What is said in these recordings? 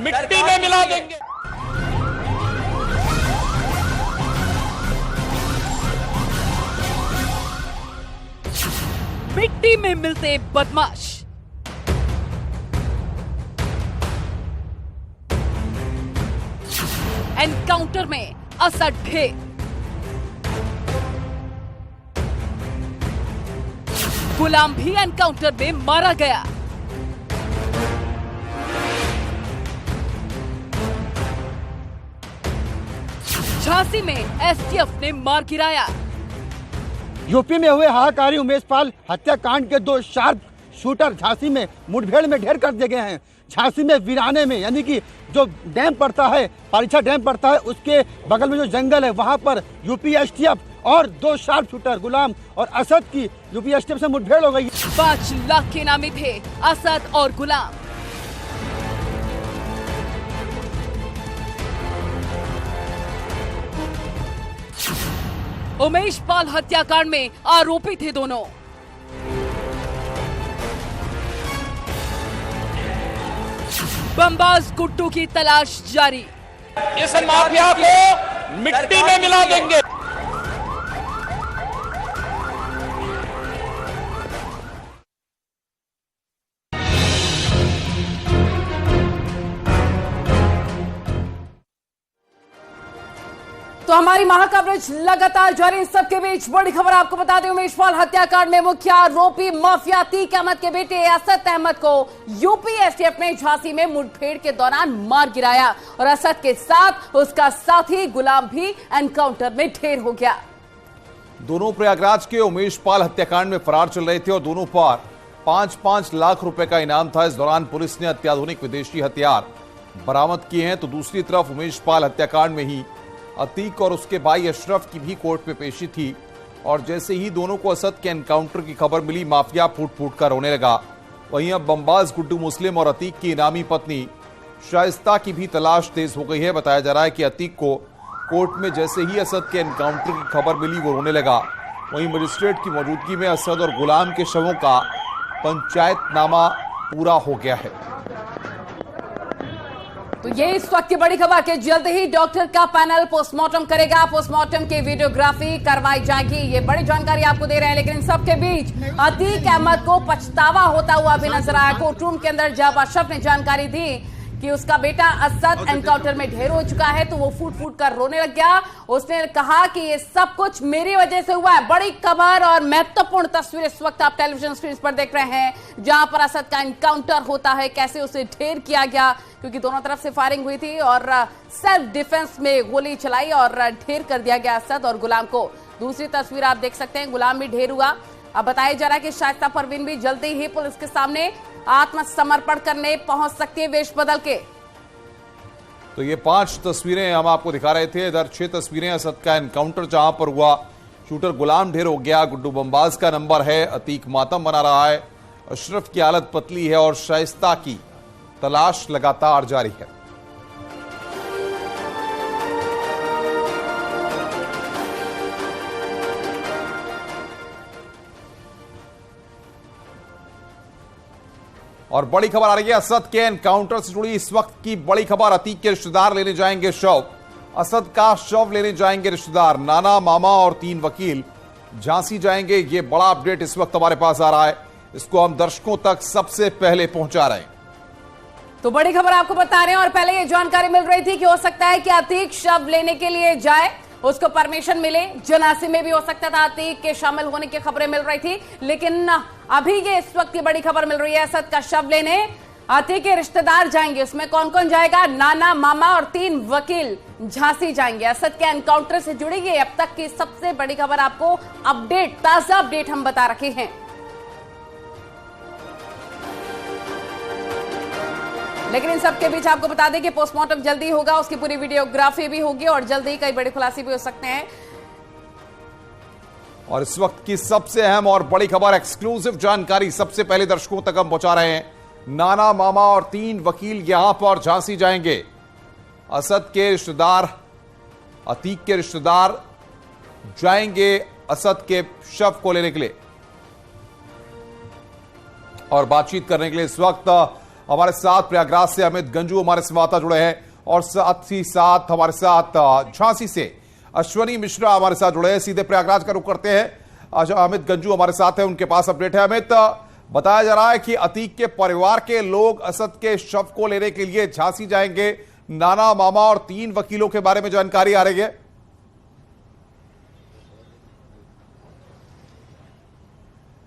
मिट्टी में मिला देंगे। मिट्टी में मिलते बदमाश, एनकाउंटर में असद ढेर, गुलाम भी एनकाउंटर में मारा गया। झांसी में एसटीएफ ने मार गिराया। यूपी में हुए हाहाकारी उमेश पाल हत्याकांड के 2 शार्प शूटर झांसी में मुठभेड़ में ढेर कर दिए गए हैं। झांसी में वीराने में, यानी कि जो डैम पड़ता है, पारीछा डैम पड़ता है, उसके बगल में जो जंगल है, वहां पर यूपी एसटीएफ और 2 शार्प शूटर गुलाम और असद की यूपी एसटीएफ से मुठभेड़ हो गई। 5 लाख के नामी थे असद और गुलाम। उमेश पाल हत्याकांड में आरोपी थे दोनों। बमबाज गुड्डू की तलाश जारी। इस माफिया को मिट्टी में मिला देंगे। तो हमारी महाकवरेज लगातार जारी। इन सबके बीच बड़ी खबर आपको बता दें, उमेश पाल हत्याकांड में मुख्य आरोपी माफिया अतीक अहमद के बेटे असद अहमद को यूपी एसटीएफ ने झांसी में मुठभेड़ के दौरान मार गिराया और असद के साथ उसका साथी गुलाम भी एनकाउंटर में ढेर हो गया। दोनों प्रयागराज के उमेश पाल हत्याकांड में फरार चल रहे थे और दोनों पर 5-5 लाख रुपए का इनाम था। इस दौरान पुलिस ने अत्याधुनिक विदेशी हथियार बरामद किए हैं। तो दूसरी तरफ उमेश पाल हत्याकांड में ही अतीक और उसके भाई अशरफ की भी कोर्ट में पेशी थी और जैसे ही दोनों को असद के एनकाउंटर की खबर मिली, माफिया फूट फूट कर रोने लगा। वहीं अब बमबाज गुड्डू मुस्लिम और अतीक की इनामी पत्नी शाइस्ता की भी तलाश तेज हो गई है। बताया जा रहा है कि अतीक को कोर्ट में जैसे ही असद के एनकाउंटर की खबर मिली, वो रोने लगा। वहीं मजिस्ट्रेट की मौजूदगी में असद और गुलाम के शवों का पंचायतनामा पूरा हो गया है। तो ये इस वक्त की बड़ी खबर कि जल्द ही डॉक्टर का पैनल पोस्टमार्टम करेगा। पोस्टमार्टम की वीडियोग्राफी करवाई जाएगी। ये बड़ी जानकारी आपको दे रहे हैं। लेकिन इन सबके बीच अतीक अहमद को पछतावा होता हुआ भी नजर आया। कोर्ट रूम के अंदर जब अशरफ ने जानकारी दी कि उसका बेटा असद एनकाउंटर में ढेर हो चुका है, तो वो फूट फूट कर रोने लग गया। उसने कहा कि ये सब कुछ मेरी वजह से हुआ है। बड़ी खबर और महत्वपूर्ण तस्वीर इस वक्त आप टेलीविजन स्क्रीन पर देख रहे हैं, जहां पर असद का एनकाउंटर होता है, कैसे उसे ढेर किया गया, क्योंकि दोनों तरफ से फायरिंग हुई थी और सेल्फ डिफेंस में गोली चलाई और ढेर कर दिया गया असद और गुलाम को। दूसरी तस्वीर आप देख सकते हैं, गुलाम भी ढेर हुआ। अब बताया जा रहा है कि शाइस्ता परवीन भी जल्दी ही पुलिस के सामने आत्मसमर्पण करने पहुंच सकती है वेश बदल के। तो ये 5 तस्वीरें हम आपको दिखा रहे थे। इधर 6 तस्वीरें असद का एनकाउंटर जहां पर हुआ, शूटर गुलाम ढेर हो गया, गुड्डू बमबाज का नंबर है, अतीक मातम बना रहा है, अशरफ की हालत पतली है और शाइस्ता की तलाश लगातार जारी है। और बड़ी खबर आ रही है असद के एनकाउंटर से जुड़ी। इस वक्त की बड़ी खबर, अतीक के रिश्तेदार लेने जाएंगे शव। असद का शव लेने जाएंगे रिश्तेदार। नाना, मामा और 3 वकील झांसी जाएंगे। ये बड़ा अपडेट इस वक्त हमारे पास आ रहा है, इसको हम दर्शकों तक सबसे पहले पहुंचा रहे हैं। तो बड़ी खबर आपको बता रहे हैं और पहले ये जानकारी मिल रही थी कि हो सकता है कि अतीक शव लेने के लिए जाए, उसको परमिशन मिले। जनाजे में भी हो सकता था अतीक के शामिल होने की खबरें मिल रही थी, लेकिन अभी ये इस वक्त की बड़ी खबर मिल रही है, असद का शव लेने अतीक के रिश्तेदार जाएंगे। उसमें कौन कौन जाएगा? नाना, मामा और 3 वकील झांसी जाएंगे। असद के एनकाउंटर से जुड़ी ये अब तक की सबसे बड़ी खबर, आपको अपडेट, ताजा अपडेट हम बता रखे हैं। लेकिन इन सबके बीच आपको बता दें कि पोस्टमार्टम जल्दी होगा, उसकी पूरी वीडियोग्राफी भी होगी और जल्दी कई बड़े खुलासे भी हो सकते हैं। और इस वक्त की सबसे अहम और बड़ी खबर, एक्सक्लूसिव जानकारी सबसे पहले दर्शकों तक हम पहुंचा रहे हैं। नाना, मामा और 3 वकील यहां पर झांसी जाएंगे। असद के रिश्तेदार, अतीक के रिश्तेदार जाएंगे असद के शव को लेने के लिए और बातचीत करने के लिए। इस वक्त हमारे साथ प्रयागराज से अमित गंजू हमारे संवाददाता जुड़े हैं और साथ ही साथ हमारे साथ झांसी से अश्वनी मिश्रा हमारे साथ जुड़े हैं। सीधे प्रयागराज का रुख करते हैं। अमित गंजू हमारे साथ है, उनके पास अपडेट है। अमित, बताया जा रहा है कि अतीक के परिवार के लोग असद के शव को लेने के लिए झांसी जाएंगे। नाना, मामा और 3 वकीलों के बारे में जानकारी आ रही है।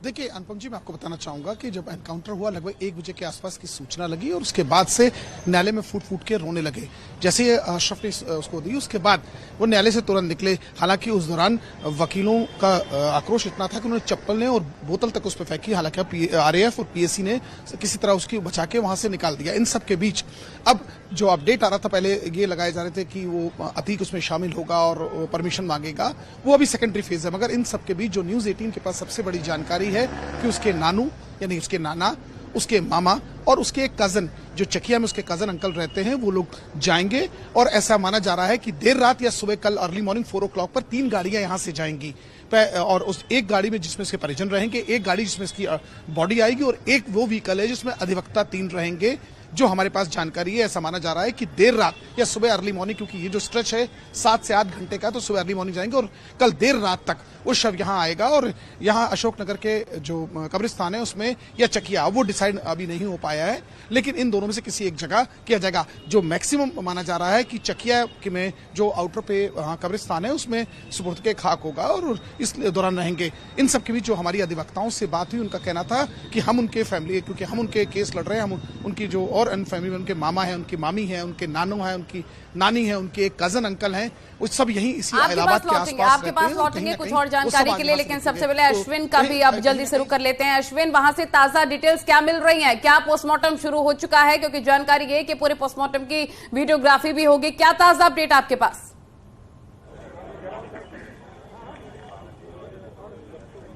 देखिए अनुपम जी, मैं आपको बताना चाहूंगा कि जब एनकाउंटर हुआ लगभग 1 बजे के आसपास की सूचना लगी और उसके बाद से न्यायालय में फूट फूट के रोने लगे। जैसे ये अशरफ ने उसको दी, उसके बाद वो न्यायालय से तुरंत निकले। हालांकि उस दौरान वकीलों का आक्रोश इतना था कि उन्होंने चप्पल ने और बोतल तक उस पर फेंकी। हालांकि आरएएफ और पीएसी ने किसी तरह उसकी बचा के वहां से निकाल दिया। इन सब के बीच अब जो अपडेट आ रहा था, पहले ये लगाए जा रहे थे कि वो अतीक उसमें शामिल होगा और परमिशन मांगेगा, वो अभी सेकेंडरी फेज है। मगर इन सब के बीच जो न्यूज 18 के पास सबसे बड़ी जानकारी है कि उसके नानू यानी उसके नाना, उसके मामा और उसके एक कजन, जो चकिया में उसके कजन अंकल रहते हैं, वो लोग जाएंगे। और ऐसा माना जा रहा है कि देर रात या सुबह कल अर्ली मॉर्निंग 4 o'clock पर 3 गाड़ियां यहां से जाएंगी और उस एक गाड़ी में जिसमें इसके परिजन रहेंगे, एक गाड़ी जिसमें इसकी बॉडी आएगी और एक वो व्हीकल है जिसमें अधिवक्ता 3 रहेंगे। जो हमारे पास जानकारी है, ऐसा माना जा रहा है कि देर रात या सुबह अर्ली मॉर्निंग, क्योंकि ये जो स्ट्रेच है 7 से 8 घंटे का, तो सुबह अर्ली मॉर्निंग जाएंगे और कल देर रात तक वो शव यहां आएगा। और यहां अशोकनगर के जो कब्रिस्तान है उसमें या चकिया, वो डिसाइड अभी नहीं हो पाया है, लेकिन इन दोनों में से किसी एक जगह किया जाएगा। जो मैक्सिमम माना जा रहा है कि चकिया में जो आउटर पे कब्रिस्तान है उसमें सुपुर्द के खाक होगा और इस दौरान रहेंगे। इन सब के बीच जो हमारी अधिवक्ताओं से बात हुई, उनका कहना था कि हम उनके फैमिली, क्योंकि हम उनके केस लड़ रहे हैं, हम उनकी जो और अन्य फैमिली में उनके मामा है, उनकी मामी है, उनके नानू है, उनकी नानी है, उनके एक कजन अंकल हैं, वो सब यही इसी इलाहाबाद के आसपास आपके पास लौटेंगे कुछ और जानकारी के लिए, लेकिन सबसे पहले अश्विन का भी अब जल्दी शुरू कर लेते हैं। अश्विन, वहां से ताजा डिटेल्स क्या मिल रही हैं? क्या पोस्टमार्टम शुरू हो चुका है? क्योंकि जानकारी ये कि पूरे पोस्टमार्टम की वीडियोग्राफी भी होगी। क्या ताजा अपडेट आपके पास?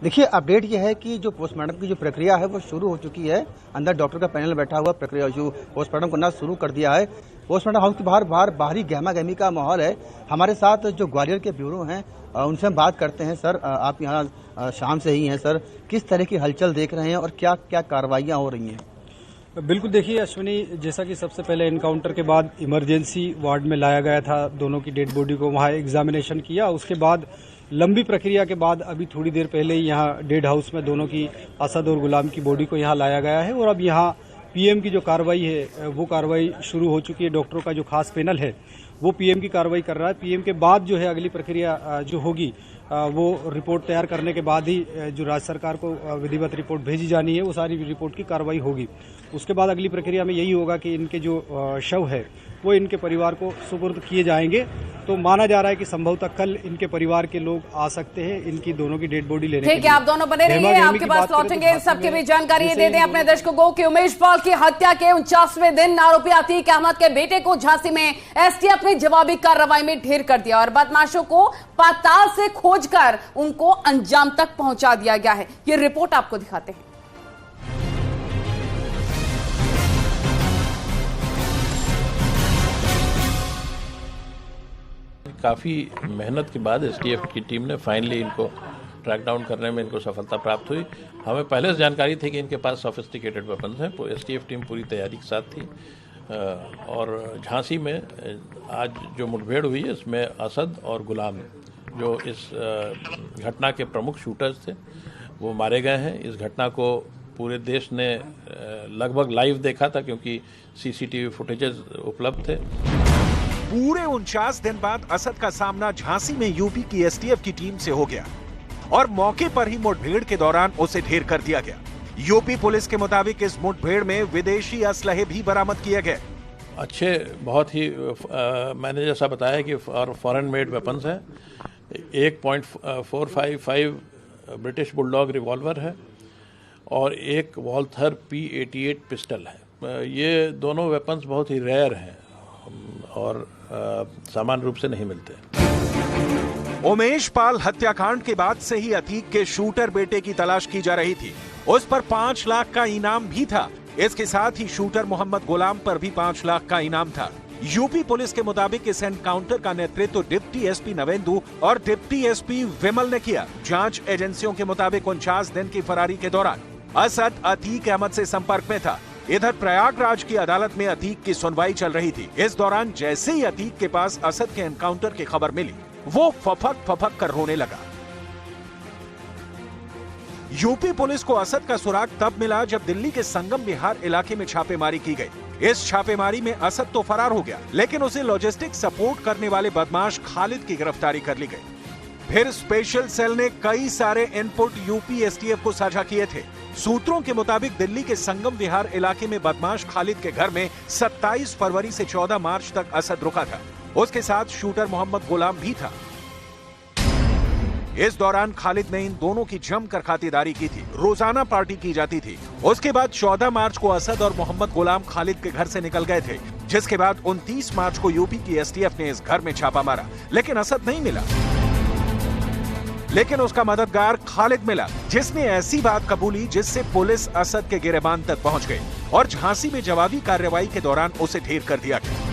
देखिए, अपडेट यह है कि जो पोस्टमार्टम की जो प्रक्रिया है वो शुरू हो चुकी है। अंदर डॉक्टर का पैनल बैठा हुआ प्रक्रिया जो पोस्टमार्टम करना शुरू कर दिया है। पोस्टमार्टम हाउस के बाहर बाहरी गहमा गहमी का माहौल है। हमारे साथ जो ग्वालियर के ब्यूरो हैं उनसे हम बात करते हैं। सर, आप यहाँ शाम से ही हैं सर, किस तरह की हलचल देख रहे हैं और क्या क्या कार्रवाइयाँ हो रही हैं? बिल्कुल, देखिए अश्विनी, जैसा कि सबसे पहले एनकाउंटर के बाद इमरजेंसी वार्ड में लाया गया था, दोनों की डेड बॉडी को वहाँ एग्जामिनेशन किया। उसके बाद लंबी प्रक्रिया के बाद अभी थोड़ी देर पहले ही यहाँ डेड हाउस में दोनों की, असद और गुलाम की बॉडी को यहाँ लाया गया है और अब यहाँ पीएम की जो कार्रवाई है वो कार्रवाई शुरू हो चुकी है। डॉक्टरों का जो खास पैनल है वो पीएम की कार्रवाई कर रहा है। पीएम के बाद जो है अगली प्रक्रिया जो होगी वो रिपोर्ट तैयार करने के बाद ही जो राज्य सरकार को विधिवत रिपोर्ट भेजी जानी है, वो सारी रिपोर्ट की कार्रवाई होगी। उसके बाद अगली प्रक्रिया में यही होगा कि इनके जो शव है वो इनके परिवार को सुपुर्द किए जाएंगे। तो माना जा रहा है कि संभवतः कल इनके परिवार के लोग आ सकते हैं इनकी दोनों की डेड बॉडी लेने। ठीक है, आप दोनों बने रहिए, आपके पास लौटेंगे। सबके भी जानकारी दे दें अपने दर्शकों को कि उमेश पाल की हत्या के 49वें दिन आरोपी अतीक अहमद के बेटे को झांसी में एसटीएफ ने जवाबी कार्रवाई में ढेर कर दिया और बदमाशों को पाताल से खोजकर उनको अंजाम तक पहुंचा दिया गया है। ये रिपोर्ट आपको दिखाते हैं। काफ़ी मेहनत के बाद एसटीएफ की टीम ने फाइनली इनको ट्रैक डाउन करने में इनको सफलता प्राप्त हुई। हमें पहले से जानकारी थी कि इनके पास सोफिस्टिकेटेड वेपन्स हैं। एसटीएफ टीम पूरी तैयारी के साथ थी और झांसी में आज जो मुठभेड़ हुई है इसमें असद और गुलाम, जो इस घटना के प्रमुख शूटर्स थे, वो मारे गए हैं। इस घटना को पूरे देश ने लगभग लाइव देखा था क्योंकि सीसीटीवी फुटेजेस उपलब्ध थे। पूरे 49 दिन बाद असद का सामना झांसी में यूपी की एसटीएफ की टीम से हो गया और मौके पर ही मुठभेड़ के दौरान उसे ढेर कर दिया गया। यूपी पुलिस के मुताबिक इस मुठभेड़ में विदेशी असलहे भी बरामद किए गए। अच्छे, बहुत ही मैंने जैसा बताया कि फॉरेन मेड वेपन्स हैं। 1.455 ब्रिटिश बुलडॉग रिवॉल्वर है और एक वॉल्थर P88 पिस्टल है। ये दोनों वेपन्स बहुत ही रेयर हैं और सामान्य रूप से नहीं मिलते। उमेश पाल हत्याकांड के बाद से ही अतीक के शूटर बेटे की तलाश की जा रही थी। उस पर 5 लाख का इनाम भी था। इसके साथ ही शूटर मोहम्मद गुलाम पर भी 5 लाख का इनाम था। यूपी पुलिस के मुताबिक इस एनकाउंटर का नेतृत्व डिप्टी एसपी नवेंदु और डिप्टी एसपी विमल ने किया। जांच एजेंसियों के मुताबिक 49 दिन की फरारी के दौरान असद अतीक अहमद से संपर्क में था। इधर प्रयागराज की अदालत में अतीक की सुनवाई चल रही थी। इस दौरान जैसे ही अतीक के पास असद के एनकाउंटर की खबर मिली, वो फफक कर रोने लगा। यूपी पुलिस को असद का सुराग तब मिला जब दिल्ली के संगम विहार इलाके में छापेमारी की गई। इस छापेमारी में असद तो फरार हो गया, लेकिन उसे लॉजिस्टिक सपोर्ट करने वाले बदमाश खालिद की गिरफ्तारी कर ली गई। फिर स्पेशल सेल ने कई सारे इनपुट यूपी एसटीएफ को साझा किए थे। सूत्रों के मुताबिक दिल्ली के संगम विहार इलाके में बदमाश खालिद के घर में 27 फरवरी से 14 मार्च तक असद रुका था। उसके साथ शूटर मोहम्मद गुलाम भी था। इस दौरान खालिद ने इन दोनों की जमकर खातिरदारी की थी। रोजाना पार्टी की जाती थी। उसके बाद 14 मार्च को असद और मोहम्मद गुलाम खालिद के घर से निकल गए थे, जिसके बाद 29 मार्च को यूपी की एसटीएफ ने इस घर में छापा मारा, लेकिन असद नहीं मिला। लेकिन उसका मददगार खालिद मिला, जिसने ऐसी बात कबूली जिससे पुलिस असद के गिरेबान तक पहुंच गई और झांसी में जवाबी कार्रवाई के दौरान उसे ढेर कर दिया गया।